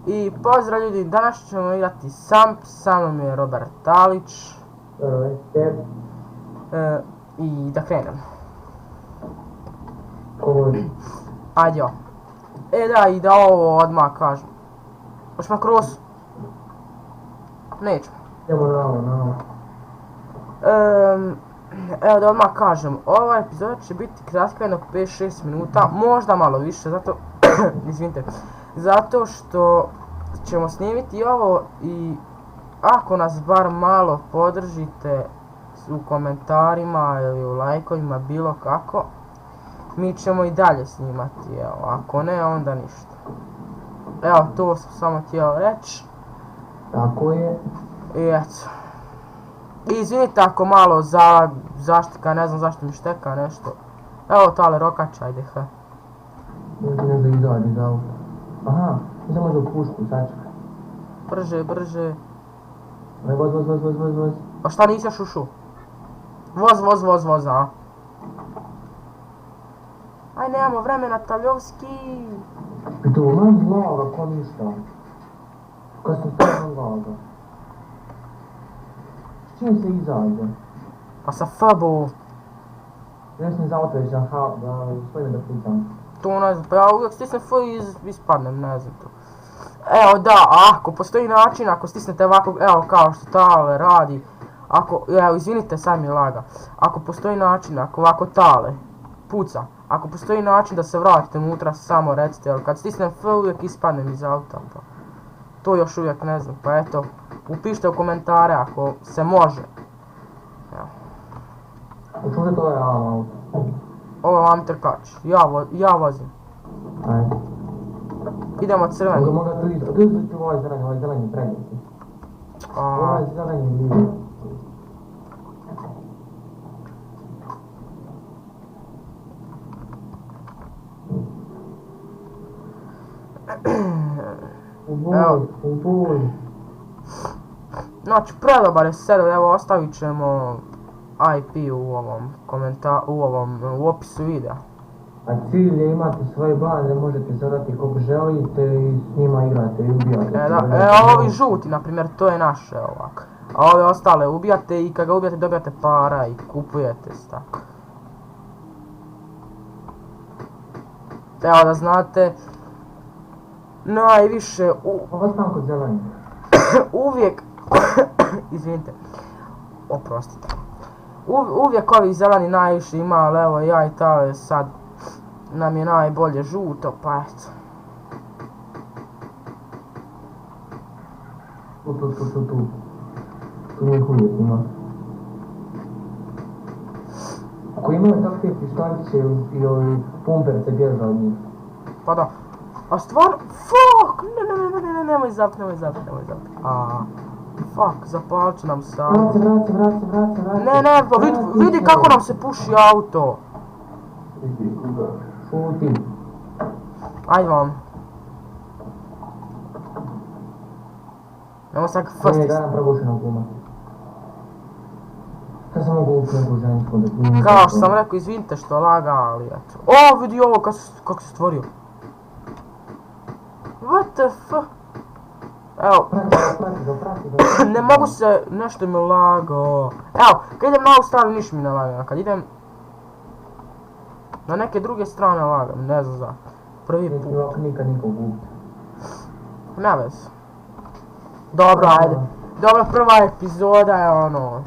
I pozdrav ljudi, danas ćemo igrati Samp, sa mnom je Robert Talić. I da krenem. Ajde jo. Da, i da ovo odmah kažem. Hoćemo kroz? Nećemo. Evo da odmah kažem, ova epizoda će biti kratka, jednog 5-6 minuta, možda malo više, zato, izvinite, zato što ćemo snimiti ovo i ako nas bar malo podržite u komentarima ili u lajkovima, bilo kako, mi ćemo i dalje snimati, evo, ako ne, onda ništa. Evo, to sam samo htio reći. Tako je. I eto. Izvinite ako malo zaštika, ne znam zašto mi šteka nešto. Evo tale rokača, ajde he. Ne da izađe iz auta. Aha, ne samo za pušku, sačekaj. Brže, brže. Voz. A šta nisi šušu? Voz, a? Aj, nemamo vremena, Taljovski. I to nam zlaga, ko ništa. Kad sam stavljam zlaga. S čim se izađe? Pa sa F-bu. Ja sam iz auta već da svojime da pitam. To ne znam, pa ja uvijek stisnem F i ispadnem, ne znam to. Evo da, ako postoji način, ako stisnete ovako, evo kao što Tale radi. Evo, izvinite, sad mi je laga. Ako postoji način, ako ovako Tale puca. Ako postoji način da se vratite unutra, samo recite, jer kad stisnem F uvijek ispadnem iz auta, pa to još uvijek ne znam, pa eto, upišite u komentare ako se može. Evo. Učuže to je auto? Ovo vam trkač, ja vozim. Ajde. Idemo crveni. Moga tu ovaj zeleni prednjeti. Ovaj zeleni nije. U boj. Znači, predobar je server, evo ostavit ćemo IP u opisu videa. A cilj je imati svoje bande, možete zaraditi koliko želite i s njima igrate i ubijate. Ovi žuti, na primjer, to je naše ovako. A ove ostale ubijate i kad ga ubijate dobijate para i kupujete se tako. Evo da znate, najviše Ovo sam kod zeleni. uvijek, izvinite, oprostite. Uvijek ovi zeleni najviše ima, ali evo ja i Tale sad nam je najbolje žuto, pa eto. Tu njih uvijek ima. Ako imaju takve pištoljiće ili pumperce, bježa od njih. Pa da. A stvarno, fuck, nemoj zapit. Fuck, zapalit će nam se auto. Vrati. Ne, pa vidi kako nam se puši auto. Šuti. Ajde vam. Nemo sad first. Ne, daj nam probušenog guma. Sad sam mogu uvijek neku žensku da ti... Kao što sam rekao, izvinite što laga, ali eto. O, vidi ovo kako se stvorio. What the fuck? Evo. Prati ga. Ne mogu se, nešto mi lago. Evo, kad idem na ovu stranu niš mi ne laga, kad idem na neke druge strane lagam, ne znam za. Prvi put. Ovako nikad nikog ubiti. Ne vez. Dobro, ajde. Dobro, prva epizoda je ono.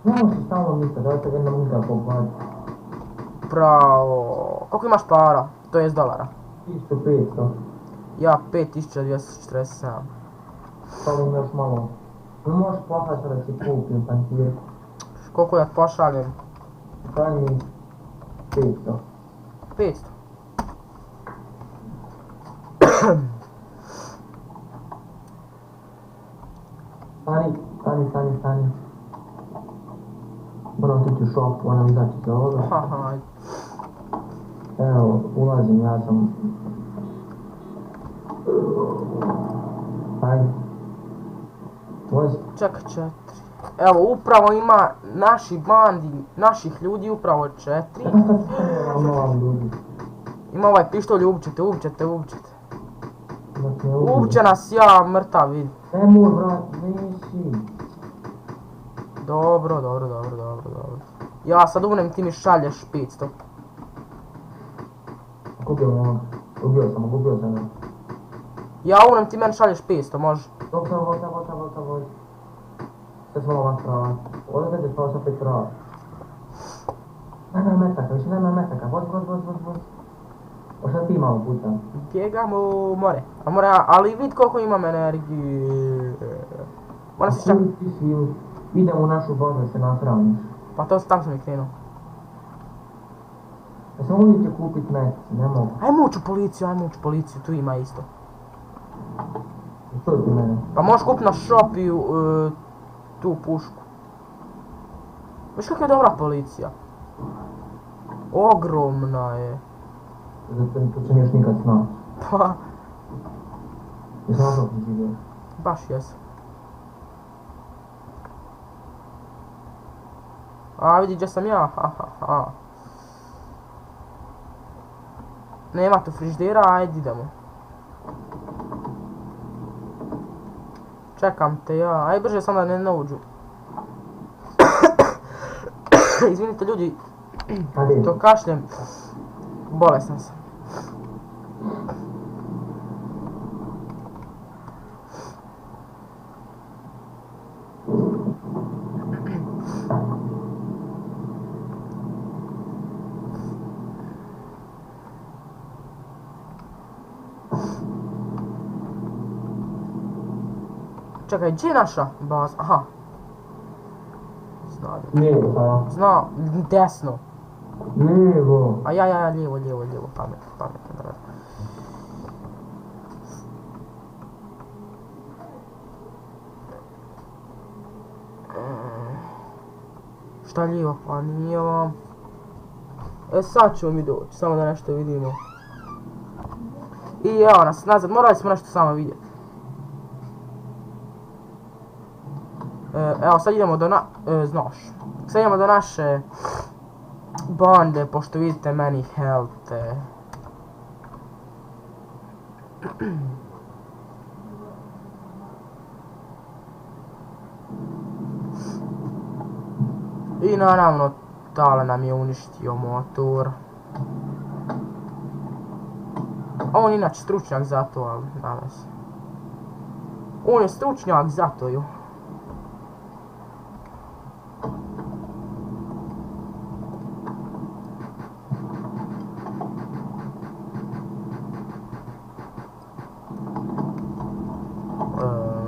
Nemoj se stalno misle, dajte ga nam uzda pogledati. Pravo. Koliko imaš para? To jest dolara. 1500. Ja 5247. Stalo mi još malo. Ne možeš pošati da si kupim pancirku. Koliko ja pošaljem? Daj mi 500. 500. Stani. Moram otići u shop, moram izaći za ovoga. Haha, ajde. Evo, ulazim, ja sam... Ajde. Vozi. Čekaj, 4. Evo, upravo ima naših ljudi upravo 4. Ima ovaj pištolj, ubćete. Da me ubije. Ubće nas, ja mrtav, vidi. Nemoj, brat, nisi. Dobro. Ja sad unem, ti mi šalješ 500. Ubio sam. Ja unem, ti meni šalješ 500, može? Gotovo. Sad smo ova strava. Ovdje gdje spao sam 5 strava. Nema metaka, voz. Ošta ti malo puta. Bjegamo more. Ali vid koliko imam energije. Mora se čak... Idem u našu bazu da se nasravniš. Pa to tam sam i krenuo. Ja sam ovdje će kupit meci, ne mogu. Ajmo ući u policiju, tu ima isto. Što ti mene? Pa možeš kupit na Shopee tu pušku. Viš kakva je dobra policija? Ogromna je. To sam još nikad znao. Pa, Jesam našao ti živio. baš jesam. A vidi gdje sam ja, ha. Nema tu frižidera, ajde idemo. Čekam te ja, aj brže sam da ne nauđu. Izvinite ljudi, to kašljem. Bolestan sam. Čekaj, gdje je naša baza? Aha. Lijevo sada. Zna, desno. Lijevo. A ja, lijevo, pametno, brate. Šta lijevo? Pa nije vam. Sad ćemo mi doći, samo da nešto vidimo. I evo nas nazad, morali smo nešto samo vidjeti. Evo sad idemo do sad idemo do naše bande, pošto vidite meni health. I naravno, Tale nam je uništio motor. On je inače stručnjak za to, ali nema se. On je stručnjak za to, ju.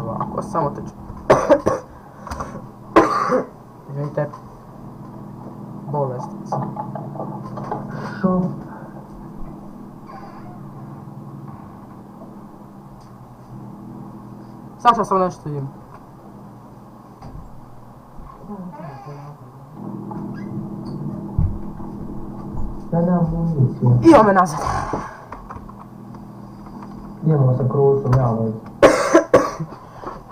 Ovako, samo te ću. Izvinite. Bolestica. Što? Sad ću samo nešto vidim. Ja nemam municiju. I ome nazad. Idemo sa krusom, ja već.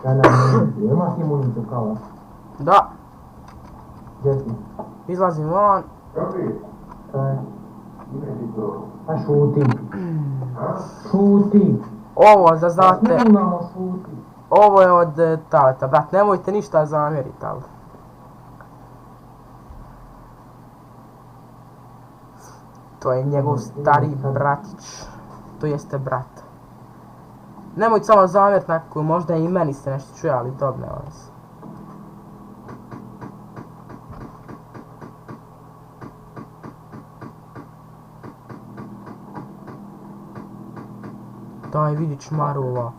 Ja nemam municiju. Imaš ti municiju kao? Da, Gdje si? izlazim van. Kaj? Pa šuti. Šuti. Ovo da znate, Ne imamo šuti. ovo je od Taleta, brat, nemojte ništa zamjeriti, ali. To je njegov stari bratić, to jeste brat. Nemojte samo zamjeriti nekako, možda i meni se nešto čuje, ali dobro, nema veze. Daj vidi čmarova.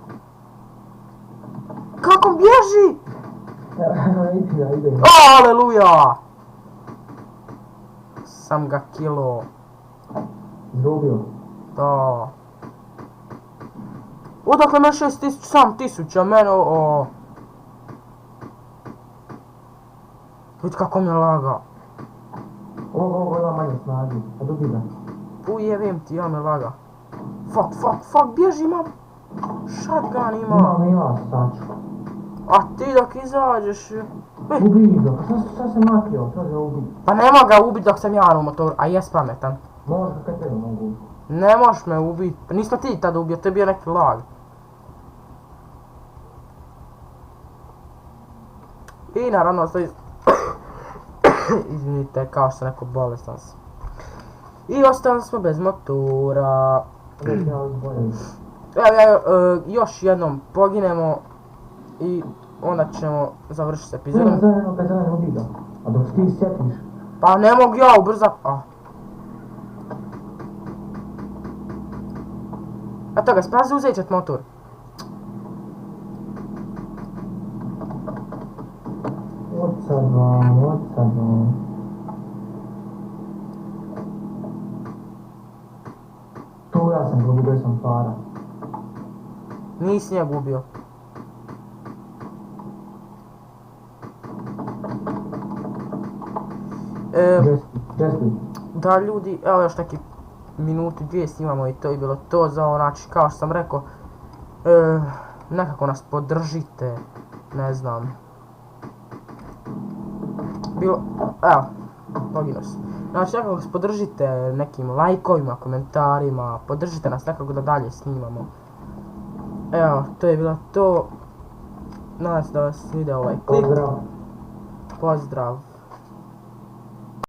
Kako bježi? Ja idem. Aleluja! Sam ga kilo. Izgubio. Da. Odakle me 6000, sam 1000, mene o... Vidi kako mi je laga. Ovo ima manje snagi. A dobi ga. Ujevim ti, ja me laga. Fuck, bježi, imam. Shotgun ima. Ima saču. A ti dok izađeš... Ubij ga, pa sad se makrio, sad ga ubij. Pa nema ga ubiti dok sam ja na motoru, a jes pametan. Možda kad tebe mogu. Ne možeš me ubiti, pa nismo ti tada ubio, to je bio neki lag. I naravno stoji... Izvinite, kao što sam neko bolestan sam. I ostali smo bez motora. Evo ja još jednom poginemo i onda ćemo završiti s epizodom. Kad za mene ubija. A dok ti sjetiš. Pa ne mogu ja ubrzat. Eto ga, spazi, uzet ćet motor. Odsad vam. Tu ja sam gubio sam para. Nisi njega ubio. Česti. Da ljudi, evo još neki minutu, dvije snimamo i to je bilo to za ovo, znači kao što sam rekao, nekako nas podržite, ne znam. Evo, poginuo sam. Znači nekako nas podržite nekim lajkovima, komentarima, podržite nas nekako da dalje snimamo. Evo, to je bilo to. Nadam se da vas ide ovaj klip. Pozdrav. Pozdrav.